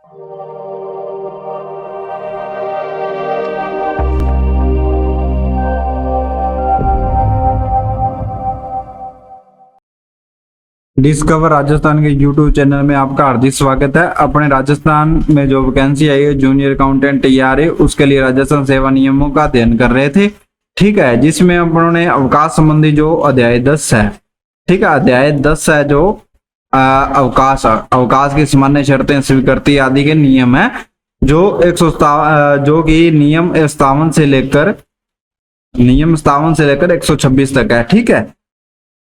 Discover Rajasthan के YouTube channel में आपका हार्दिक स्वागत है। अपने राजस्थान में जो वैकेंसी आई है जूनियर अकाउंटेंट तैयार है, उसके लिए राजस्थान सेवा नियमों का अध्ययन कर रहे थे। ठीक है, जिसमें अपने अवकाश संबंधी जो अध्याय 10 है, ठीक है, अध्याय 10 है जो अवकाश की सामान्य शर्तें, स्वीकृति आदि के नियम है, जो 157 जो कि नियम 57 से लेकर 126 तक है। ठीक है,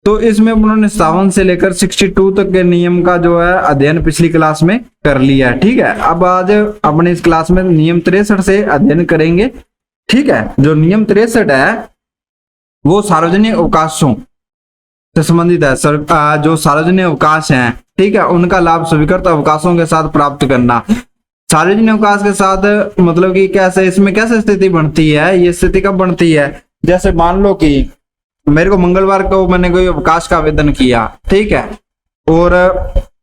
तो इसमें उन्होंने 57 से लेकर 62 तक के नियम का जो है अध्ययन पिछली क्लास में कर लिया है। ठीक है, अब आज अपने इस क्लास में नियम 63 से अध्ययन करेंगे। ठीक है, जो नियम 63 है वो सार्वजनिक अवकाशों से संबंधित है। जो सार्वजनिक अवकाश हैं, ठीक है, उनका लाभ स्वीकृत अवकाशों के साथ प्राप्त करना। सार्वजनिक अवकाश के साथ मतलब कि कैसे, इसमें कैसे स्थिति बनती है, ये स्थिति कब बनती है, जैसे मान लो कि मेरे को मंगलवार को मैंने कोई अवकाश का आवेदन किया, ठीक है, और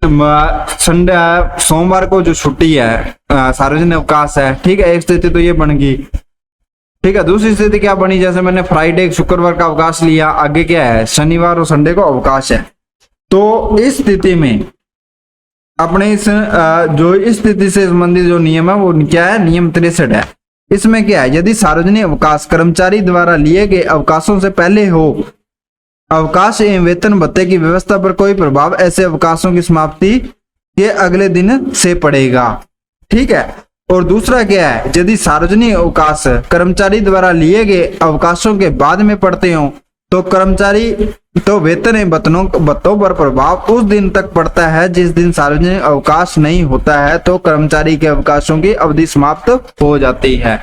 संडे सोमवार को जो छुट्टी है, सार्वजनिक अवकाश है। ठीक है, एक स्थिति तो ये बन गई। ठीक है, दूसरी स्थिति क्या बनी, जैसे मैंने फ्राइडे शुक्रवार का अवकाश लिया, आगे क्या है, शनिवार और संडे को अवकाश है। तो इस स्थिति में अपने इस जो इस स्थिति से संबंधित जो नियम है वो क्या है, नियम 63 है। इसमें क्या है, यदि सार्वजनिक अवकाश कर्मचारी द्वारा लिए गए अवकाशों से पहले हो, अवकाश एवं वेतन भत्ते की व्यवस्था पर कोई प्रभाव ऐसे अवकाशों की समाप्ति के अगले दिन से पड़ेगा। ठीक है, और दूसरा क्या है, यदि सार्वजनिक अवकाश कर्मचारी द्वारा लिए गए अवकाशों के बाद में पड़ते हो तो वेतन एवं भत्तों पर प्रभाव उस दिन तक पड़ता है जिस दिन सार्वजनिक अवकाश नहीं होता है, तो कर्मचारी के अवकाशों की अवधि समाप्त हो जाती है।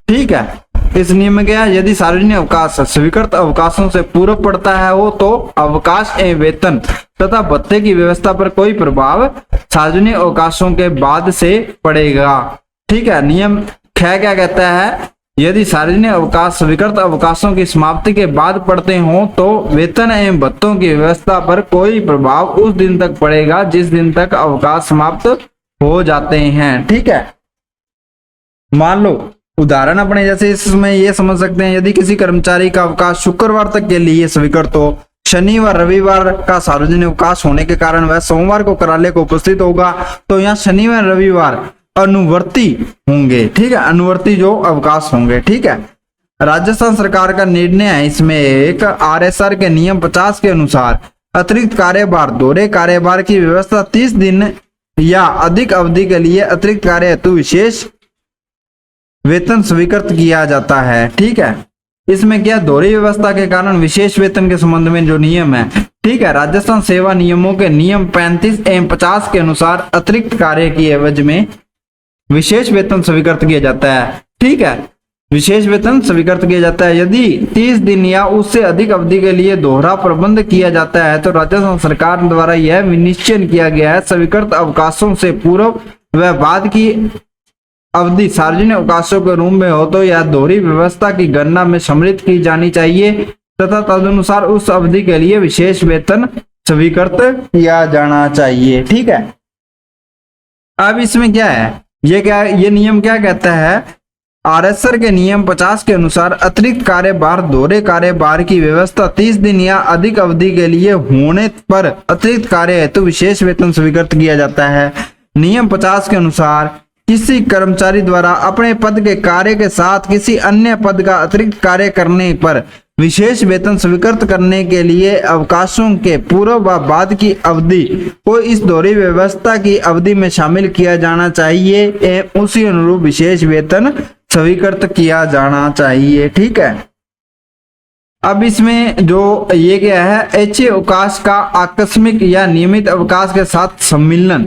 ठीक है, इस नियम में क्या है, यदि सार्वजनिक अवकाश स्वीकृत अवकाशों से पूर्व पड़ता है हो, तो अवकाश एवं वेतन तथा भत्ते की व्यवस्था पर कोई प्रभाव सार्वजनिक अवकाशों के बाद से पड़ेगा। ठीक है, नियम 6 क्या कहता है, यदि सार्वजनिक अवकाश स्वीकृत अवकाशों की समाप्ति के बाद पड़ते हों, तो वेतन एवं भत्तों की व्यवस्था पर कोई प्रभाव उस दिन तक पड़ेगा जिस दिन तक अवकाश समाप्त हो जाते हैं। ठीक है, मान लो उदाहरण अपने जैसे इसमें ये समझ सकते हैं, यदि किसी कर्मचारी का अवकाश शुक्रवार तक के लिए स्वीकृत हो, शनिवार रविवार का सार्वजनिक अवकाश होने के कारण वह सोमवार को कार्यालय को उपस्थित होगा, तो यहाँ शनिवार रविवार अनुवर्ती होंगे। ठीक है, अनुवर्ती जो अवकाश होंगे। ठीक है, राजस्थान सरकार का निर्णय है इसमें एक RSR के नियम 50 के अनुसार अतिरिक्त कार्यभार, दोहरे कार्यभार की व्यवस्था 30 दिन या अधिक अवधि के लिए अतिरिक्त कार्य हेतु विशेष वेतन स्वीकृत किया जाता है। ठीक है, इसमें क्या, दोहरी व्यवस्था के कारण विशेष वेतन के संबंध में जो नियम है, ठीक है, राजस्थान सेवा नियमों के नियम 35 एवं 50 के अनुसार अतिरिक्त कार्य की एवज में विशेष वेतन स्वीकृत किया जाता है। ठीक है, विशेष वेतन स्वीकृत किया जाता है। यदि 30 दिन या उससे अधिक अवधि के लिए दोहरा प्रबंध किया जाता है, तो राजस्थान सरकार द्वारा यह विनिश्चय किया गया है, स्वीकृत अवकाशों से पूर्व व बाद की अवधि सार्वजनिक अवकाशों के रूप में हो तो यह दोहरी व्यवस्था की गणना में सम्मिलित की जानी चाहिए तथा तदनुसार उस अवधि के लिए विशेष वेतन स्वीकृत किया जाना चाहिए। ठीक है, अब इसमें क्या है, ये नियम क्या कहता है, RSR के नियम 50 के अनुसार अतिरिक्त कार्यभार, दोहरे कार्यभार की व्यवस्था 30 दिन या अधिक अवधि के लिए होने पर अतिरिक्त कार्य हेतु विशेष वेतन स्वीकृत किया जाता है। नियम 50 के अनुसार किसी कर्मचारी द्वारा अपने पद के कार्य के साथ किसी अन्य पद का अतिरिक्त कार्य करने पर विशेष वेतन स्वीकृत करने के लिए अवकाशों के पूर्व व बाद की अवधि को इस दोहरी व्यवस्था की अवधि में शामिल किया जाना चाहिए एवं उसी अनुरूप विशेष वेतन स्वीकृत किया जाना चाहिए। ठीक है, अब इसमें जो ये क्या है, ऐच्छिक अवकाश का आकस्मिक या नियमित अवकाश के साथ सम्मिलन।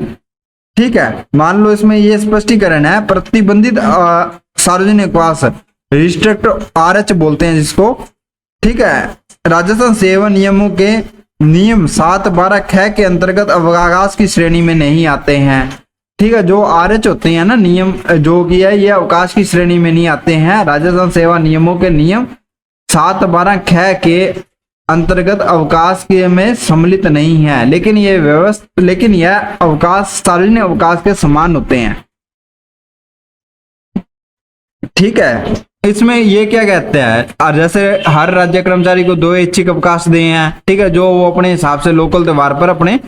ठीक है, मान लो इसमें ये स्पष्टीकरण है, प्रतिबंधित सार्वजनिक अवकाश, रिस्ट्रिक्ट RH बोलते हैं जिसको। ठीक है, राजस्थान सेवा नियमों के नियम 7, 12, ख के अंतर्गत अवकाश की श्रेणी में नहीं आते हैं। ठीक है, जो RH होते हैं ना नियम, जो कि है ये अवकाश की श्रेणी में नहीं आते हैं। राजस्थान सेवा नियमों के नियम 7, 12, ख के अंतर्गत अवकाश के में सम्मिलित नहीं है, लेकिन यह अवकाश सार्वजनिक अवकाश के समान होते हैं। ठीक है। इसमें ये क्या कहते हैं, और जैसे हर राज्य कर्मचारी को 2 ऐच्छिक अवकाश दिए हैं, ठीक है, जो वो अपने हिसाब से लोकल त्योहार पर अपने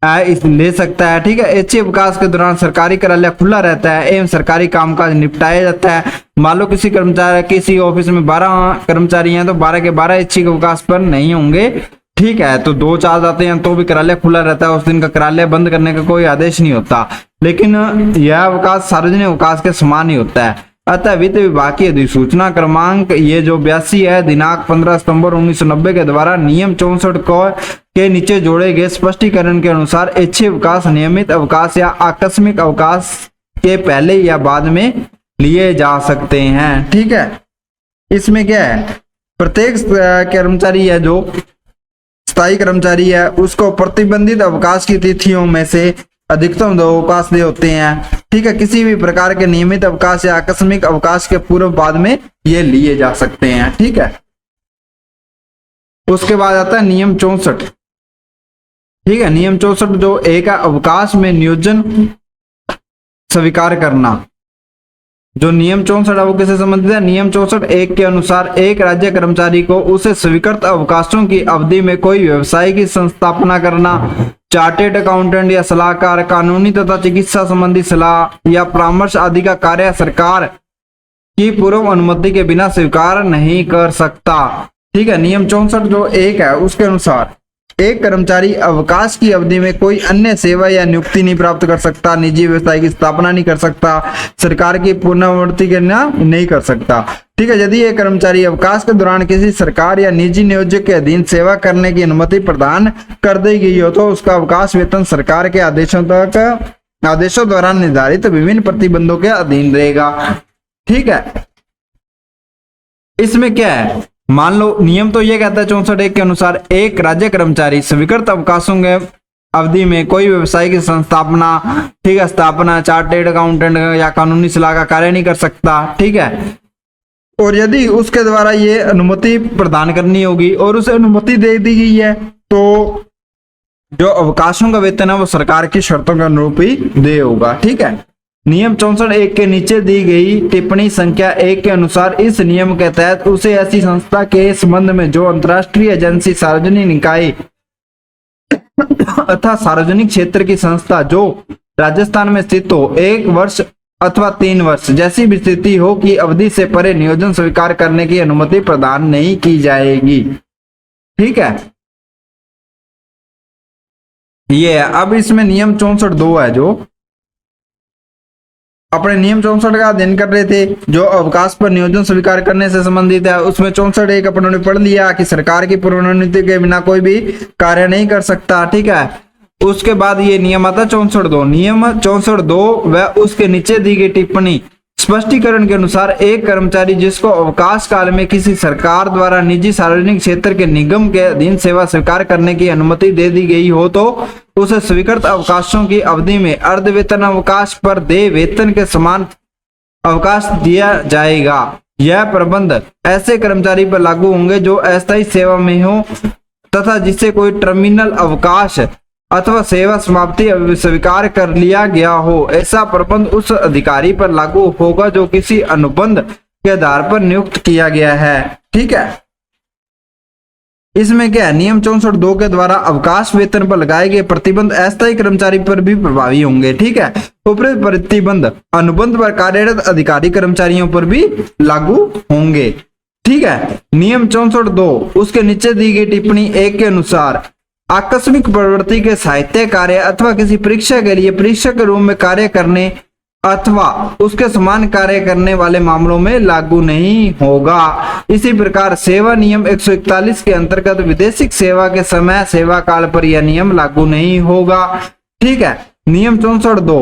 ले सकता है। ठीक है, ऐच्छिक अवकाश के दौरान सरकारी कार्यालय खुला रहता है एवं सरकारी कामकाज निपटाया जाता है। मान लो किसी ऑफिस में 12 कर्मचारी हैं तो 12 के 12 ऐच्छिक अवकाश पर नहीं होंगे। ठीक है, तो 2 चार्ज आते हैं तो भी कार्यालय खुला रहता है, उस दिन का कार्यालय बंद करने का कोई आदेश नहीं होता। लेकिन यह अवकाश सार्वजनिक अवकाश के समान ही होता है। अतः वित्त विभाग की अधिसूचना क्रमांक ये जो 82 है दिनांक 15 सितंबर 1990 के द्वारा नियम 64 को के नीचे जोड़े गए स्पष्टीकरण के अनुसार ऐच्छिक अवकाश नियमित अवकाश या आकस्मिक अवकाश के पहले या बाद में लिए जा सकते हैं। ठीक है, इसमें क्या है, प्रत्येक कर्मचारी है जो स्थायी कर्मचारी है उसको प्रतिबंधित अवकाश की तिथियों में से अधिकतम 2 अवकाश दे होते हैं। ठीक है, किसी भी प्रकार के नियमित अवकाश या आकस्मिक अवकाश के पूर्व बाद में ये लिए जा सकते हैं। ठीक है, उसके बाद आता है नियम 64। ठीक है, नियम 64 जो एक अवकाश में नियोजन स्वीकार करना, जो नियम 64 है वो किससे संबंधित है, नियम 64 1 के अनुसार एक राज्य कर्मचारी को उसे स्वीकृत अवकाशों की अवधि में कोई व्यवसाय की संस्थापना करना, चार्टेड अकाउंटेंट या सलाहकार, कानूनी तथा चिकित्सा संबंधी सलाह या परामर्श आदि का कार्य सरकार की पूर्व अनुमति के बिना स्वीकार नहीं कर सकता। ठीक है, नियम 64 जो 1 है उसके अनुसार एक कर्मचारी अवकाश की अवधि में कोई अन्य सेवा या नियुक्ति नहीं प्राप्त कर सकता, निजी व्यवसाय की स्थापना नहीं कर सकता, सरकार की पुनरावृत्ति करना नहीं कर सकता। ठीक है, यदि एक कर्मचारी अवकाश के दौरान किसी सरकार या निजी नियोजक के अधीन सेवा करने की अनुमति प्रदान कर दी गई हो तो उसका अवकाश वेतन सरकार के आदेशों द्वारा निर्धारित विभिन्न प्रतिबंधों के अधीन रहेगा। ठीक है, इसमें क्या है, मान लो नियम तो ये कहता है 64 1 के अनुसार एक राज्य कर्मचारी स्वीकृत अवकाशों के अवधि में कोई व्यवसाय की संस्थापना, ठीक है, स्थापना, चार्टेड अकाउंटेंट या कानूनी सलाह का कार्य नहीं कर सकता। ठीक है, और यदि उसके द्वारा ये अनुमति प्रदान करनी होगी और उसे अनुमति दे दी गई है तो जो अवकाशों का वेतन है वो सरकार की शर्तों के अनुरूप ही दे होगा। ठीक है, नियम 64 1 के नीचे दी गई टिप्पणी संख्या 1 के अनुसार इस नियम के तहत उसे ऐसी संस्था के संबंध में जो अंतर्राष्ट्रीय एजेंसी, सार्वजनिक निकाय अथवा सार्वजनिक क्षेत्र की संस्था जो राजस्थान में स्थित हो 1 वर्ष अथवा 3 वर्ष जैसी भी स्थिति हो की अवधि से परे नियोजन स्वीकार करने की अनुमति प्रदान नहीं की जाएगी। ठीक है, ये अब इसमें नियम 64 2 है जो अपने नियम 64 का अध्ययन कर रहे थे जो अवकाश पर नियोजन स्वीकार करने से संबंधित है। उसमें 64 1 अपनों ने पढ़ लिया कि सरकार की पूर्वानुमति के बिना कोई भी कार्य नहीं कर सकता। ठीक है, उसके बाद ये नियम आता है 64 2। नियम 64 2 व उसके नीचे दी गई टिप्पणी स्पष्टीकरण के अनुसार एक कर्मचारी जिसको अवकाश काल में किसी सरकार द्वारा निजी सार्वजनिक क्षेत्र के निगम के अधीन सेवा स्वीकार करने की अनुमति दे दी गई हो तो उसे स्वीकृत अवकाशों की अवधि में अर्ध वेतन अवकाश पर देय वेतन के समान अवकाश दिया जाएगा। यह प्रबंध ऐसे कर्मचारी पर लागू होंगे जो अस्थायी सेवा में हो तथा जिससे कोई टर्मिनल अवकाश अथवा सेवा समाप्ति स्वीकार कर लिया गया हो। ऐसा प्रबंध उस अधिकारी पर लागू होगा जो किसी अनुबंध के आधार पर नियुक्त किया गया है। ठीक है, इसमें क्या है, नियम 64 2 के द्वारा अवकाश वेतन पर लगाए गए प्रतिबंध अस्थायी कर्मचारी पर भी प्रभावी होंगे। ठीक है, उपरोक्त प्रतिबंध अनुबंध पर कार्यरत अधिकारी कर्मचारियों पर भी लागू होंगे। ठीक है, नियम 64 2 उसके नीचे दी गई टिप्पणी 1 के अनुसार आकस्मिक प्रवृत्ति के साहित्य कार्य अथवा किसी परीक्षा के लिए परीक्षा के रूप में कार्य करने अथवा उसके समान कार्य करने वाले मामलों में लागू नहीं होगा। इसी प्रकार सेवा नियम 141 के अंतर्गत विदेशिक सेवा के समय सेवा काल पर यह नियम लागू नहीं होगा। ठीक है, नियम 64 2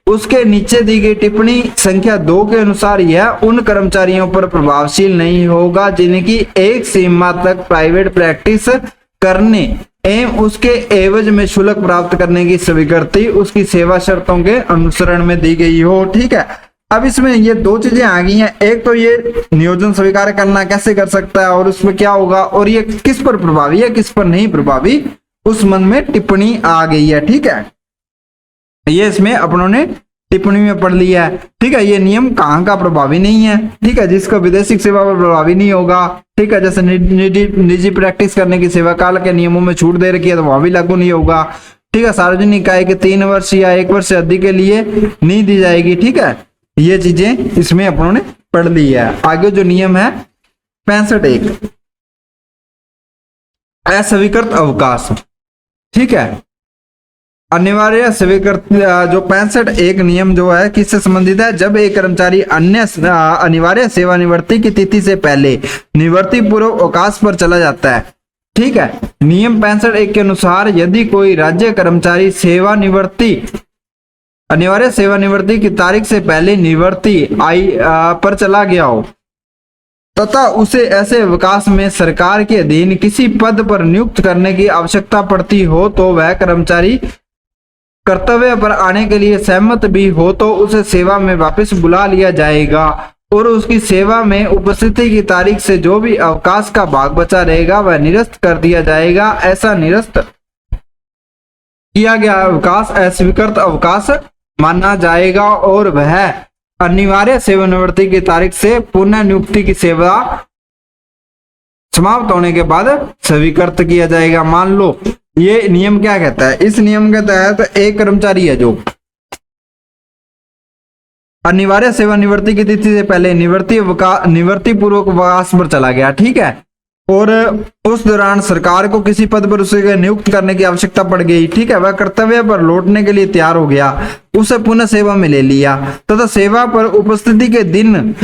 उसके नीचे दी गई टिप्पणी संख्या 2 के अनुसार यह उन कर्मचारियों पर प्रभावशील नहीं होगा जिनकी एक सीमा तक प्राइवेट प्रैक्टिस करने एवं उसके एवज में शुल्क प्राप्त करने की स्वीकृति उसकी सेवा शर्तों के अनुसरण में दी गई हो। ठीक है, अब इसमें ये 2 चीजें आ गई हैं, एक तो ये नियोजन स्वीकार करना कैसे कर सकता है और उसमें क्या होगा और ये किस पर प्रभावी है किस पर नहीं प्रभावी, उस मन में टिप्पणी आ गई है। ठीक है, ये इसमें अपनों ने टिप्पणी में पढ़ लिया है। ठीक है, ये नियम कहाँ का प्रभावी नहीं है। ठीक है, जिसका विदेशिक सेवा पर प्रभावी नहीं होगा। ठीक है, जैसे निजी प्रैक्टिस करने की सेवा काल के नियमों में छूट दे रखी है तो वह भी लागू नहीं होगा। ठीक है, सार्वजनिक इकाई के 3 वर्ष या 1 वर्ष से अधिक के लिए नहीं दी जाएगी। ठीक है, ये चीजें इसमें अपनों ने पढ़ ली है। आगे जो नियम है 65(1) अस्वीकृत अवकाश। ठीक है, अनिवार्य स्वीकृत जो 65(1) नियम जो है किससे संबंधित है, जब एक कर्मचारी अन्य अनिवार्य सेवानिवृत्ति की तिथि से पहले निवृत्ति पूर्व अवकाश पर चला जाता है। ठीक है, नियम 65(1) के अनुसार यदि कोई राज्य कर्मचारी सेवानिवृत्ति अनिवार्य सेवानिवृत्ति की तारीख से पहले निवृत्ति पर चला गया हो तथा उसे ऐसे अवकाश में सरकार के अधीन किसी पद पर नियुक्त करने की आवश्यकता पड़ती हो तो वह कर्मचारी कर्तव्य पर आने के लिए सहमत भी हो तो उसे सेवा में वापस बुला लिया जाएगा और उसकी सेवा में उपस्थिति की तारीख से जो भी अवकाश का भाग बचा रहेगा वह निरस्त कर दिया जाएगा। ऐसा निरस्त किया गया अवकाश अस्वीकृत अवकाश माना जाएगा और वह अनिवार्य सेवानिवृत्ति की तारीख से पुनः नियुक्ति की सेवा समाप्त होने के बाद स्वीकृत किया जाएगा। मान लो ये नियम क्या कहता है, इस नियम के तहत एक कर्मचारी है जो अनिवार्य सेवानिवृत्ति की तिथि से पहले निवृत्ति पूर्वक अवकाश पर चला गया। ठीक है, और उस दौरान सरकार को किसी पद पर उसे नियुक्त करने की आवश्यकता पड़ गई। ठीक है, वह कर्तव्य पर लौटने के लिए तैयार हो गया, उसे पुनः सेवा में ले लिया तथा सेवा पर उपस्थिति के दिन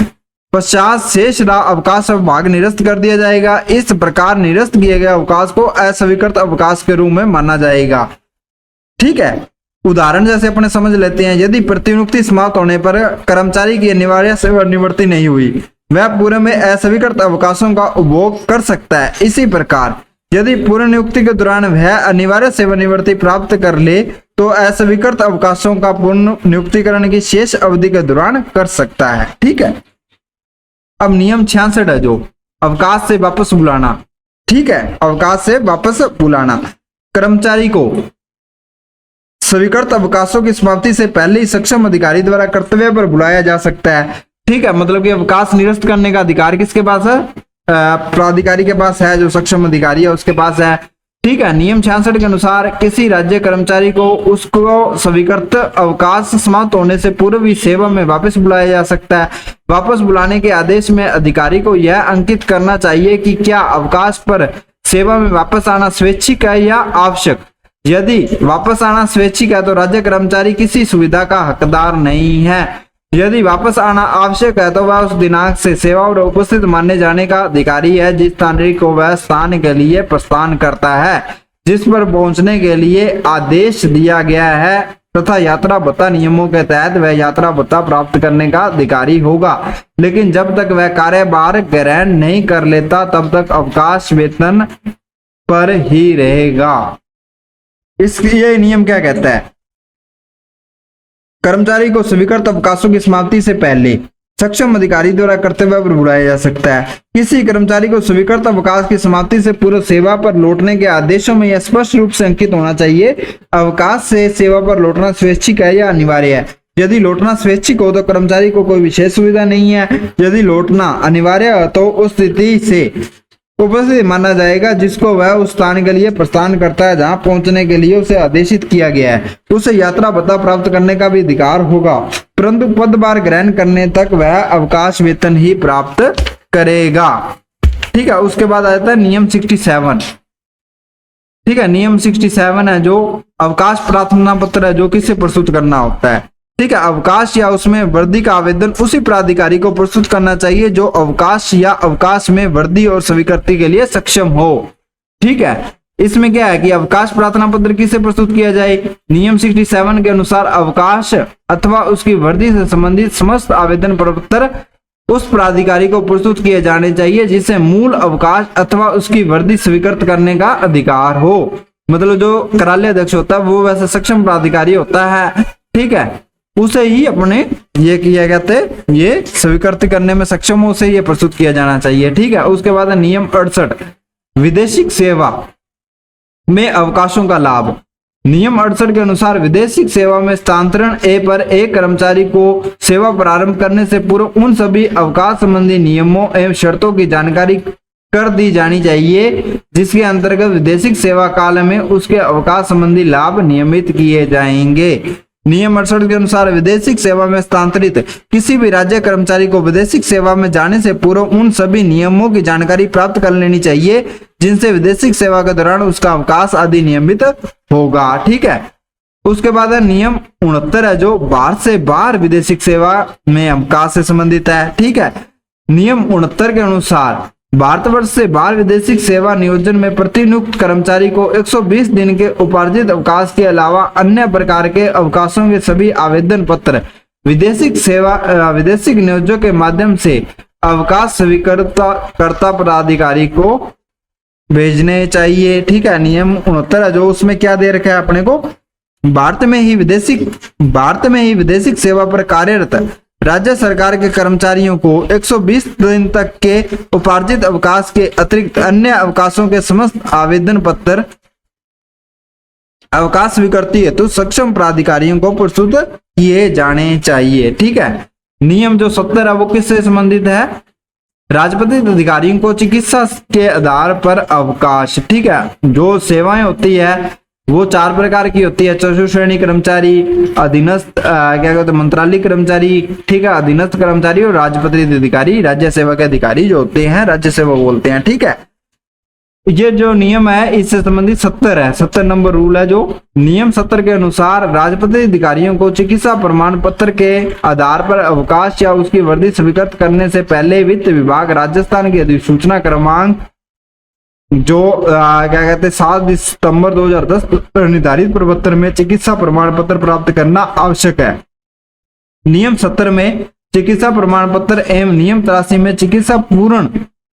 पश्चात शेष अवकाश भाग निरस्त कर दिया जाएगा। इस प्रकार निरस्त किए गए अवकाश को अस्वीकृत अवकाश के रूप में माना जाएगा। ठीक है, उदाहरण जैसे अपने समझ लेते हैं, यदि प्रतिनियुक्ति समाप्त होने पर कर्मचारी की अनिवार्य सेवानिवृत्ति नहीं हुई वह पूर्व में अस्वीकृत अवकाशों का उपभोग कर सकता है। इसी प्रकार यदि पूर्व नियुक्ति के दौरान वह अनिवार्य सेवानिवृत्ति प्राप्त कर ले तो अस्वीकृत अवकाशों का पूर्ण नियुक्तिकरण की शेष अवधि के दौरान कर सकता है। ठीक है, अब नियम 66 है जो अवकाश से वापस बुलाना। ठीक है, अवकाश से वापस बुलाना कर्मचारी को स्वीकृत अवकाशों की समाप्ति से पहले ही सक्षम अधिकारी द्वारा कर्तव्य पर बुलाया जा सकता है। ठीक है, मतलब कि अवकाश निरस्त करने का अधिकार किसके पास है, प्राधिकारी के पास है, जो सक्षम अधिकारी है उसके पास है। ठीक है, नियम 66 के अनुसार किसी राज्य कर्मचारी को उसको स्वीकृत अवकाश समाप्त होने से पूर्व ही सेवा में वापस बुलाया जा सकता है। वापस बुलाने के आदेश में अधिकारी को यह अंकित करना चाहिए कि क्या अवकाश पर सेवा में वापस आना स्वैच्छिक है या आवश्यक। यदि वापस आना स्वैच्छिक है तो राज्य कर्मचारी किसी सुविधा का हकदार नहीं है। यदि वापस आना आवश्यक है तो वह उस दिनांक से सेवा और उपस्थित माने जाने का अधिकारी है जिस तारीख को वह स्थान के लिए प्रस्थान करता है, जिस पर पहुंचने के लिए आदेश दिया गया है तथा यात्रा भत्ता नियमों के तहत वह यात्रा भत्ता प्राप्त करने का अधिकारी होगा। लेकिन जब तक वह कार्यभार ग्रहण नहीं कर लेता तब तक अवकाश वेतन पर ही रहेगा। ये नियम क्या कहता है, कर्मचारी को स्वीकृत अवकाशों की समाप्ति से पहले सक्षम अधिकारी द्वारा कर्तव्य पर बुलाया जा सकता है। किसी कर्मचारी को स्वीकृत अवकाश की समाप्ति से पूर्व सेवा पर लौटने के आदेशों में यह स्पष्ट रूप से अंकित होना चाहिए अवकाश से सेवा पर लौटना स्वैच्छिक है या अनिवार्य है। यदि लौटना स्वैच्छिक हो तो कर्मचारी को कोई विशेष सुविधा नहीं है। यदि लौटना अनिवार्य है तो उस स्थिति से उपस्थित माना जाएगा जिसको वह उस स्थान के लिए प्रस्थान करता है जहां पहुंचने के लिए उसे आदेशित किया गया है। उसे यात्रा भत्ता प्राप्त करने का भी अधिकार होगा, परंतु पदभार ग्रहण करने तक वह अवकाश वेतन ही प्राप्त करेगा। ठीक है, उसके बाद आ जाता है नियम 67। ठीक है, नियम 67 है जो अवकाश प्रार्थना पत्र है जो किसे प्रस्तुत करना होता है। ठीक है, अवकाश या उसमें वृद्धि का आवेदन उसी प्राधिकारी को प्रस्तुत करना चाहिए जो अवकाश या अवकाश में वृद्धि और स्वीकृति के लिए सक्षम हो। ठीक है, इसमें क्या है कि अवकाश प्रार्थना पत्र किसे प्रस्तुत किया जाए। नियम 67 के अनुसार अवकाश अथवा उसकी वृद्धि से संबंधित समस्त आवेदन पत्र उस प्राधिकारी को प्रस्तुत किए जाने चाहिए जिसे मूल अवकाश अथवा उसकी वृद्धि स्वीकृत करने का अधिकार हो। मतलब जो कार्यालय अध्यक्ष होता है वो वैसे सक्षम प्राधिकारी होता है। ठीक है, उसे ही अपने ये किया कहते हैं ये स्वीकृति करने में सक्षम हो, उसे ये प्रस्तुत किया जाना चाहिए। ठीक है, उसके बाद नियम 68 विदेशिक सेवा में अवकाशों का लाभ। नियम 68 के अनुसार विदेशी सेवा में स्थानांतरण ए पर एक कर्मचारी को सेवा प्रारंभ करने से पूर्व उन सभी अवकाश संबंधी नियमों एवं शर्तों की जानकारी कर दी जानी चाहिए जिसके अंतर्गत विदेशी सेवा काल में उसके अवकाश संबंधी लाभ नियमित किए जाएंगे। नियम 68 के अनुसार विदेशी सेवा में स्थानांतरित किसी भी राज्य कर्मचारी को विदेशी सेवा में जाने से पूर्व उन सभी नियमों की जानकारी प्राप्त कर लेनी चाहिए जिनसे विदेशी सेवा के दौरान उसका अवकाश आदि नियमित होगा। ठीक है, उसके बाद है नियम 69 है जो भारत से बाहर विदेशी सेवा में अवकाश से संबंधित है। ठीक है, नियम 69 के अनुसार भारतवर्ष से बाहर विदेशी सेवा नियोजन में प्रतिनियुक्त कर्मचारी को 120 दिन के उपार्जित अवकाश के अलावा अन्य प्रकार के अवकाशों के सभी आवेदन पत्र विदेशी नियोजक के माध्यम से अवकाश स्वीकृतकर्ता पदाधिकारी को भेजने चाहिए। ठीक है, नियम 69 जो उसमें क्या दे रखा है अपने को, भारत में ही विदेशी सेवा पर कार्यरत राज्य सरकार के कर्मचारियों को 120 दिन तक के उपार्जित अवकाश के अतिरिक्त अन्य अवकाशों के समस्त आवेदन पत्र अवकाश स्वीकृति हेतु सक्षम प्राधिकारियों को प्रस्तुत किए जाने चाहिए। ठीक है, नियम जो 70 है वो किससे संबंधित है, राजपत्रित अधिकारियों को चिकित्सा के आधार पर अवकाश। ठीक है, जो सेवाएं होती है वो 4 प्रकार की होती है, चतुर्थ श्रेणी कर्मचारी, अधीनस्थ क्या कहते हैं मंत्रालय कर्मचारी, ठीक है, अधीनस्थ कर्मचारी और राजपत्रित अधिकारी, राज्य सेवा के अधिकारी जो होते हैं राज्य सेवा बोलते हैं। ठीक है, ये जो नियम है इससे संबंधित 70 है, 70 नंबर रूल है जो नियम 70 के अनुसार राजपत्रित अधिकारियों को चिकित्सा प्रमाण पत्र के आधार पर अवकाश या उसकी वर्दी स्वीकृत करने से पहले वित्त विभाग राजस्थान की अधिसूचना क्रमांक जो क्या कहते हैं 7 सितंबर 2010 निर्धारित प्रपत्र में चिकित्सा प्रमाण पत्र प्राप्त करना आवश्यक है। नियम 70 में चिकित्सा प्रमाण पत्र एवं नियम 83 में चिकित्सा पूर्ण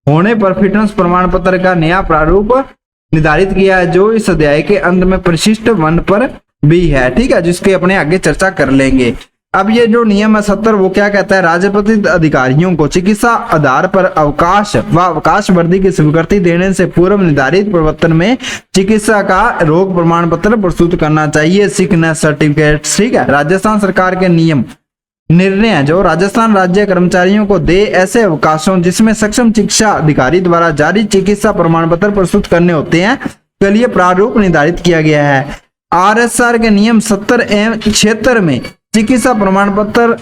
होने पर फिटनेस प्रमाण पत्र का नया प्रारूप निर्धारित किया है जो इस अध्याय के अंत में परिशिष्ट 1 पर भी है। ठीक है, जिसके अपने आगे चर्चा कर लेंगे। अब ये जो नियम है 70 वो क्या कहता है, राजपत्रित अधिकारियों को चिकित्सा आधार पर अवकाश व अवकाश वर्दी की स्वीकृति देने से पूर्व निर्धारित प्रवर्तन में चिकित्सा का रोग प्रमाण पत्र प्रस्तुत करना चाहिए, सिकनेस सर्टिफिकेट। ठीक है, राजस्थान सरकार के नियम निर्णय जो राजस्थान राज्य कर्मचारियों को दे ऐसे अवकाशों जिसमें सक्षम चिकित्सा अधिकारी द्वारा जारी चिकित्सा प्रमाण पत्र प्रस्तुत करने होते हैं के लिए प्रारूप निर्धारित किया गया है। RSR के नियम 70 एवं 76 में चिकित्सा प्रमाण पत्र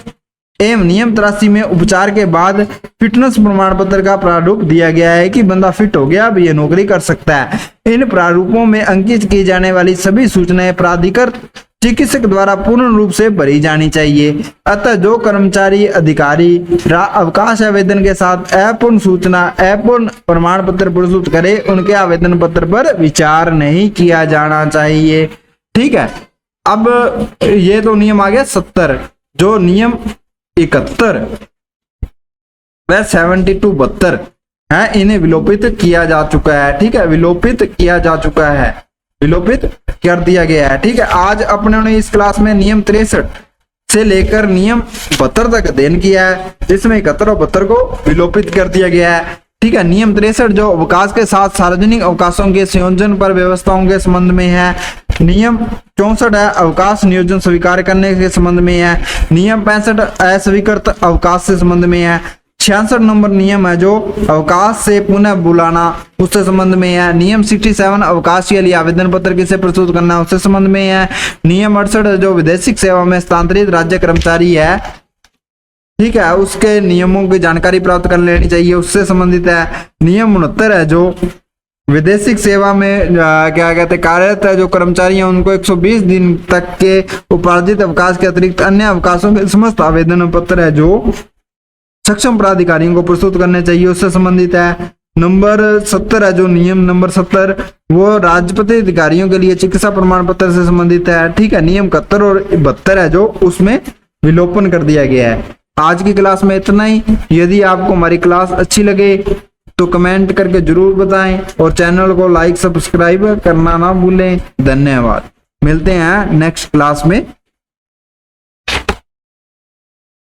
एवं नियम 83 में उपचार के बाद फिटनेस प्रमाण पत्र का प्रारूप दिया गया है कि बंदा फिट हो गया अब ये नौकरी कर सकता है। इन प्रारूपों में अंकित की जाने वाली सभी सूचनाएं प्राधिकृत चिकित्सक द्वारा पूर्ण रूप से भरी जानी चाहिए। अतः जो कर्मचारी अधिकारी अवकाश आवेदन के साथ अपूर्ण सूचना अपूर्ण प्रमाण पत्र प्रस्तुत करे उनके आवेदन पत्र पर विचार नहीं किया जाना चाहिए। ठीक है, अब ये तो नियम आ गया 70। जो नियम 71 व 72 72 है इन्हें विलोपित किया जा चुका है। ठीक है, विलोपित किया जा चुका है, विलोपित कर दिया गया है। ठीक है, आज अपने ने इस क्लास में नियम 63 से लेकर नियम 72 तक अध्ययन किया है जिसमें 71 और 72 को विलोपित कर दिया गया है। ठीक है, नियम 63 जो अवकाश के साथ सार्वजनिक अवकाशों के संयोजन पर व्यवस्थाओं के संबंध में है। नियम 64 है अवकाश नियोजन स्वीकार करने के संबंध में है। नियम 65 अस्वीकृत अवकाश से संबंध में है। 66 नंबर नियम है जो अवकाश से पुनः बुलाना उससे संबंध में है। नियम 67 अवकाश के लिए आवेदन पत्र किसे प्रस्तुत करना उससे संबंध में है। नियम 68 जो विदेशी सेवा में स्थानांतरित राज्य कर्मचारी है, ठीक है, उसके नियमों की जानकारी प्राप्त कर लेनी चाहिए उससे संबंधित है। नियम 69 है जो विदेशी सेवा में क्या कहते हैं कार्यरत है जो कर्मचारी हैं उनको 120 दिन तक के उपार्जित अवकाश के अतिरिक्त अन्य अवकाशों के समस्त आवेदन पत्र है जो सक्षम प्राधिकारियों को प्रस्तुत करने चाहिए उससे संबंधित है। नंबर 70 है जो नियम नंबर 70 वो राजपत्रित अधिकारियों के लिए चिकित्सा प्रमाण पत्र से संबंधित है। ठीक है, नियम 71 और 72 है जो उसमें विलोपन कर दिया गया है। आज की क्लास में इतना ही। यदि आपको हमारी क्लास अच्छी लगे तो कमेंट करके जरूर बताएं और चैनल को लाइक सब्सक्राइब करना ना भूलें। धन्यवाद, मिलते हैं नेक्स्ट क्लास में।